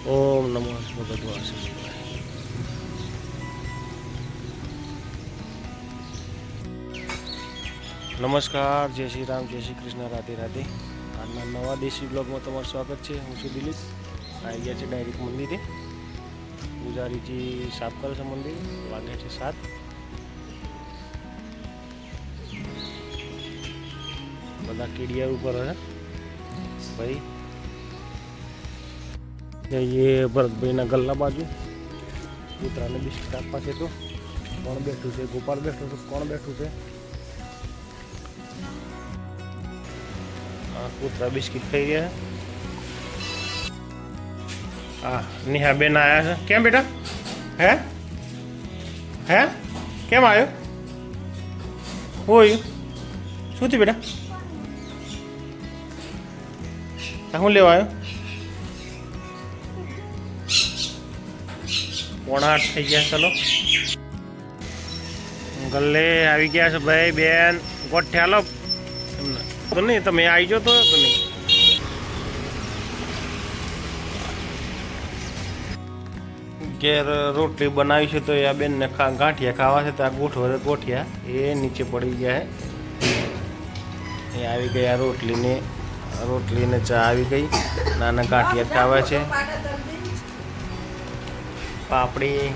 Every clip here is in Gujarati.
ओम नमो भगवान। नमस्कार, जय श्री राम, जय श्री कृष्ण, राधे राधे। आज नवा देशी ब्लॉग में तमाરું स्वागत है। हूँ છું દિલીપ। આવી ગયા છે ડાયરેક્ટ મંદિરે। પૂજારીજી સાફ કરે છે મંદિર। વાગે છે 7। બધા કીડિયા ઉપર है भाई। ये भरत भाई ना गल्ला बाजू कूतरा ने बिस्किट आपवा छे। तो कोण बैठू है? गोपाल बैठो है। कोण बैठू है? कूतरा बिस्किट खाई रहा है। नेहा बेन आया है। क्या बेटा है? है केम आयो? होय शू थी बेटा? हूँ लेवा आयो? 7:45 થઈ ગયા। ચલો ગલ્લે આવી ગયા છે ભાઈ બેન। ગોઠ્યા લો તો નહીં, તમે આવી જાઓ તો નહીં। ઘેર રોટલી બનાવી છે તો આ બેનને ગાંઠિયા ખાવા છે। તો આ ગોઠિયા એ નીચે પડી ગયા છે। એ આવી ગયા રોટલીને ચા આવી ગઈ। નાના ગાંઠિયા ખાવા છે। પાપડી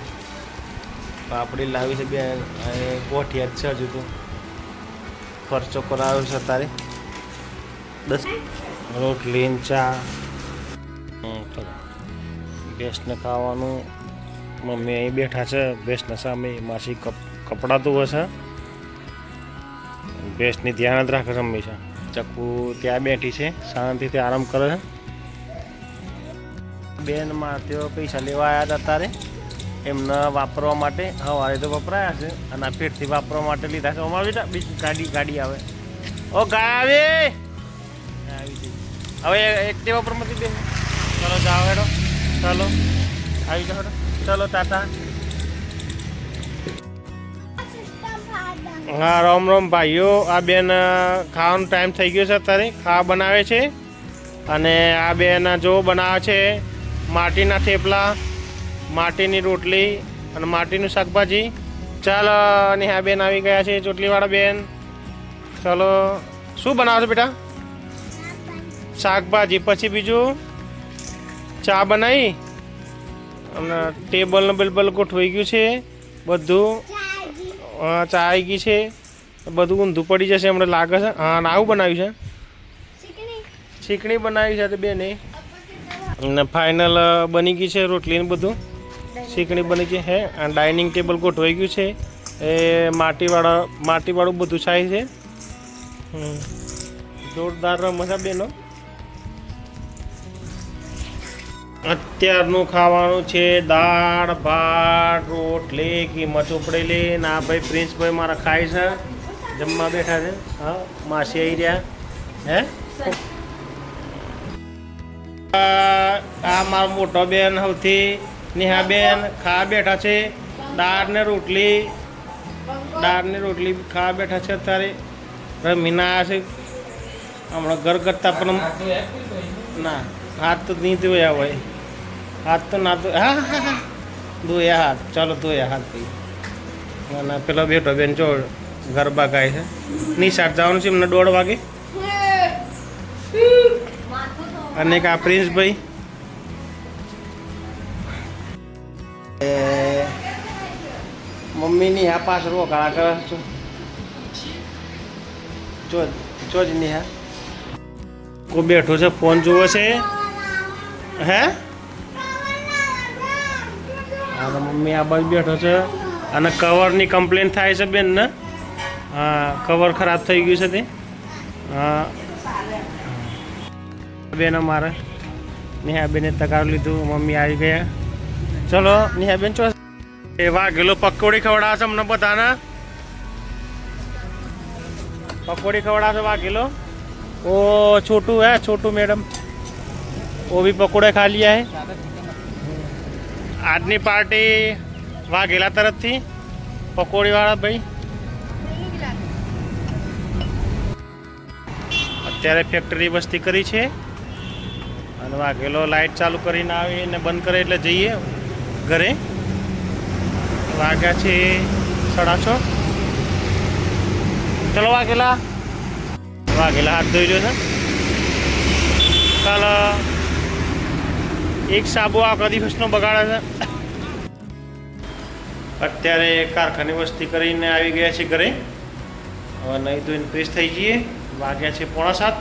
લાવી છે બેન। ગોઠિયા જ છે હજુ તો। ખર્ચો કરાવ્યો છે તારે 10 રોટલી ચા। ભેંસને ખાવાનું। મમ્મી અહીં બેઠા છે ભેંસના સામે। માસી કપડાં ધોવે છે। ભેંસની ધ્યાન જ રાખે છે હંમેશા। ચક્કુ ત્યાં બેઠી છે શાંતિથી આરામ કરે છે। બેનમાં તેઓ પૈસા લેવા આવ્યા હતા તારે એમને વાપરવા માટે। સવારે તો વપરાયા છે અને આ પેટથી વાપરવા માટે લીધા છે। અમારે બેટા બીજી ગાડી આવે। ઓ ગાય આવી ગઈ। હવે એક્ટિવા પર મતી બેન। ચલો જાઓ હેડો। ચલો આવી જાઓ હેડો। ચલો તાતા। હા રામ રામ ભાઈઓ। આ બેન ખાવાનો ટાઈમ થઈ ગયો છે અત્યારે। ખાવા બનાવે છે અને આ બેન જો બનાવે છે માટીના થેપલા, માટીની રોટલી અને માટીનું શાકભાજી। ચાલો નેહા બેન આવી ગયા છે ચોટલીવાળા બેન। ચલો શું બનાવો છો બેટા? શાકભાજી પછી બીજું ચા બનાવી અને ટેબલ ને બિલબલ ગોઠવાઈ ગયું છે બધું। ચા આવી ગઈ છે। બધું ઊંધું પડી જશે હમણાં લાગે છે। હા આવું બનાવ્યું છે શીકણી બનાવી છે બેને અને ફાઇનલ બની ગઈ છે રોટલી ને બધું। શીકણી બની ગઈ છે અને ડાઇનિંગ ટેબલ ગોઠવાઈ ગયું છે। એ માટીવાળું બધું થાય છે। જોરદાર રમશે બેનો। અત્યારનું ખાવાનું છે દાળ ભાત રોટલી ઘીમાં ચોપડેલી। ના ભાઈ પ્રિન્સભાઈ મારા ખાય છે જમવા બેઠા છે। હા માસી આવી રહ્યા હે। આ મારો મોટો બેન સૌથી નેહા બેન ખાવા બેઠા છે। દાળ ને રોટલી ખાવા બેઠા છે અત્યારે। રમીના આવ્યા છે હમણાં ઘર કરતા પણ ના હાથ તો નહીં ધોયા હોય। હાથ તો ના હા ધોયા હાથ। ચાલો ધોયા હાથ ભાઈ। ના પેલો બેઠો બેન જો ગરબા ગાય છે। નિશાળ જવાનું છે એમને 1:30 વાગે। અને આ પ્રિન્સભાઈ મમ્મીની હા પાછળ વખાણા કરે ચો જ નેહા કો બેઠો છે ફોન જુએ છે હે। હા મમ્મી આ બાજુ બેઠો છે અને કવરની કમ્પ્લેન થાય છે બેન ને। હા કવર ખરાબ થઈ ગયું છે તે। હા બેન અમારે નેહા બેને તગાર લીધું। મમ્મી આવી ગયા। ચલો નેહા બેન ચો એ વાઘેલો પકોડી ખવડાવશે અમને બધાને। पकौड़ी खवड़ा से वाकिलो। वो छोटू है, छोटू मैडम वो भी पकौड़े खा लिया है। आजनी पार्टी वाघेला तरफ थी पकौड़ी वाला भाई। અત્યારે ફેક્ટરી વસ્તી કરી છે અને વાઘેલો લાઇટ ચાલુ કરીને આવીને બંધ કરે એટલે જઈએ ઘરે. વાગ્યા છે 6:30. ચલો વાઘેલા હાથ ધોઈ લો છે. કાલ એક સાબુ આખા દિવસનો બગાડે છે. અત્યારે કારખાની વસ્તી કરીને આવી ગયા છે ઘરે. હવે નહીં ધોઈને ફ્રેશ થઈ જઈએ. વાગ્યા છે 6:45.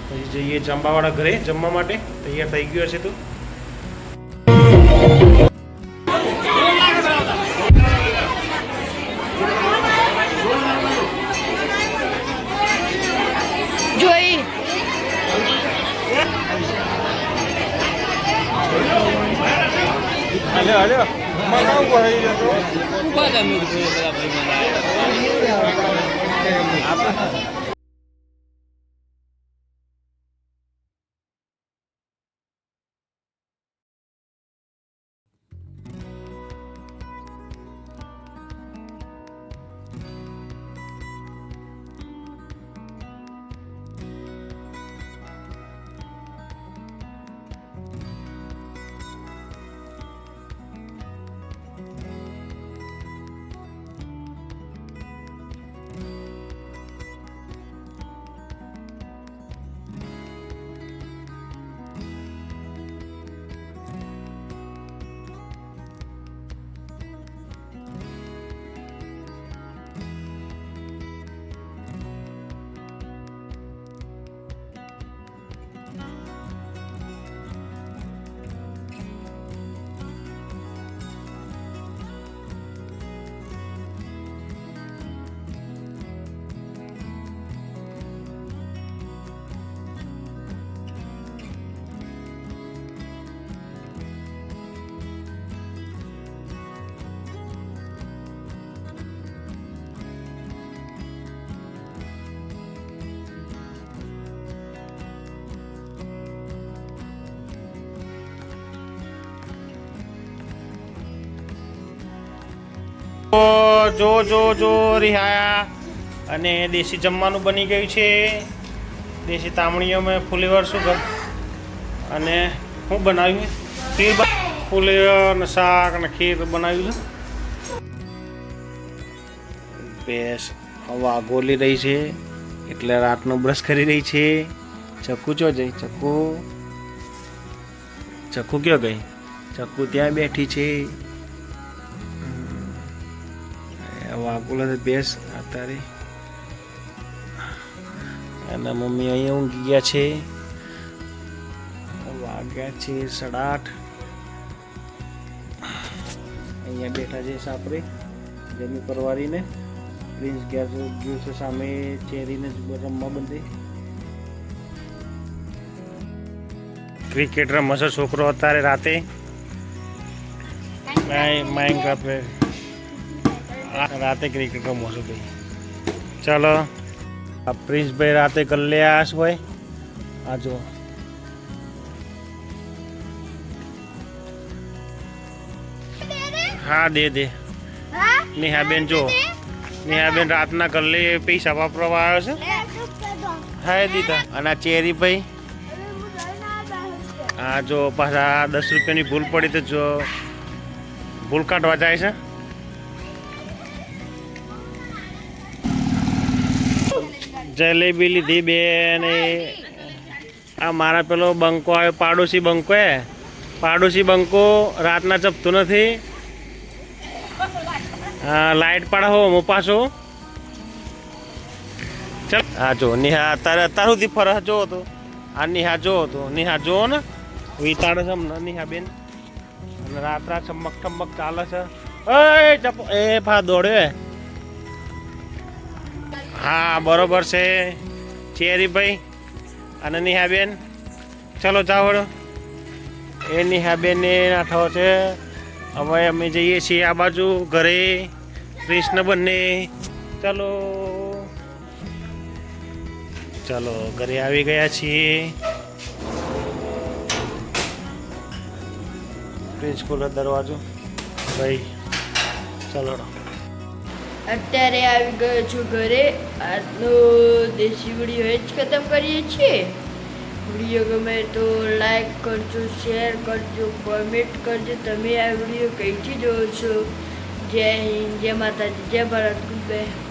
પછી જઈએ જમવાવાળા ઘરે જમવા માટે. તૈયાર થઈ ગયો છે તું? જોઈ હાલો જો રિહાયા અને દેશી જમવાનું બની ગયું છે. દેશી તામણીઓ મેં ફુલીવર સુગર અને શું બનાવ્યું? ખીર. ફુલીવર ને શાક અને ખીર બનાવ્યું છે. ભેંસ હવા ગોલી રહી છે એટલે રાતનો બ્રશ કરી રહી છે. ચક્કુ ચો જઈ? ચક્કુ કયો ગઈ? ચક્કુ ત્યાં બેઠી છે. વાઘોલા ભેંસ અત્યારે અને મમ્મી અહીંયા ઊંઘી ગયા છે. વાગ્યા છે 8:30. અહીંયા બેઠા છે સાપરે જમી પરવારીને. પ્રિન્સ ગયો છે સામે ચેરીને રમવા બંધે. ક્રિકેટ રમે છે છોકરો અત્યારે રાતે. માઇનક્રાફ્ટ રાતે ક્રિકેટ રમો છો ભાઈ. ચાલો આ પ્રિન્સભાઈ રાતે કલ્યાસ ભાઈ આ જો હા દે નેહાબેન જો નેહાબેન રાતના કલ્લે પૈસા વાપરવા આવ્યો છે. હા દીધા. અને આ ચેરી ભાઈ હા જો પાછા 10 રૂપિયાની ભૂલ પડી તો જો ભૂલ કાઢવા જાય છે. જલેબી લીધી બેન. આ મારા પેલો બંકો આવ્યો પાડોશી બંકો. પાડોશી બંકો રાતના ચપતું નથી. હા લાઇટ પાડો હો હું પાછો. ચાલ હા જો નિહા અત્યારે સુધી ફરસ જો તો આ નિહા જો તો નિહા જો ને વિતાડે છે હમણાં નિહા બેન. અને રાત ચમક ચમક ચાલે છે. એ ભા દોડ્યો. હા બરોબર છે ચેરીભાઈ અને નિહાબેન. ચલો જાઓ. એ નિહાબેન ને નાઠો છે. હવે અમે જઈએ છીએ આ બાજુ ઘરે કૃષ્ણ બંને. ચલો ઘરે આવી ગયા છીએ. પ્રિન્સ ખોલો દરવાજો ભાઈ. ચલો અત્યારે આવી ગયો છું ઘરે. આજનો દેશી વિડીયો જ ખતમ કરીએ છીએ. વિડીયો ગમે તો લાઈક કરજો, શેર કરજો, કોમેન્ટ કરજો. તમે આ વિડીયો કઈથી જોવો છો? જય હિન્દ, જય માતાજી, જય ભારત. Good bye.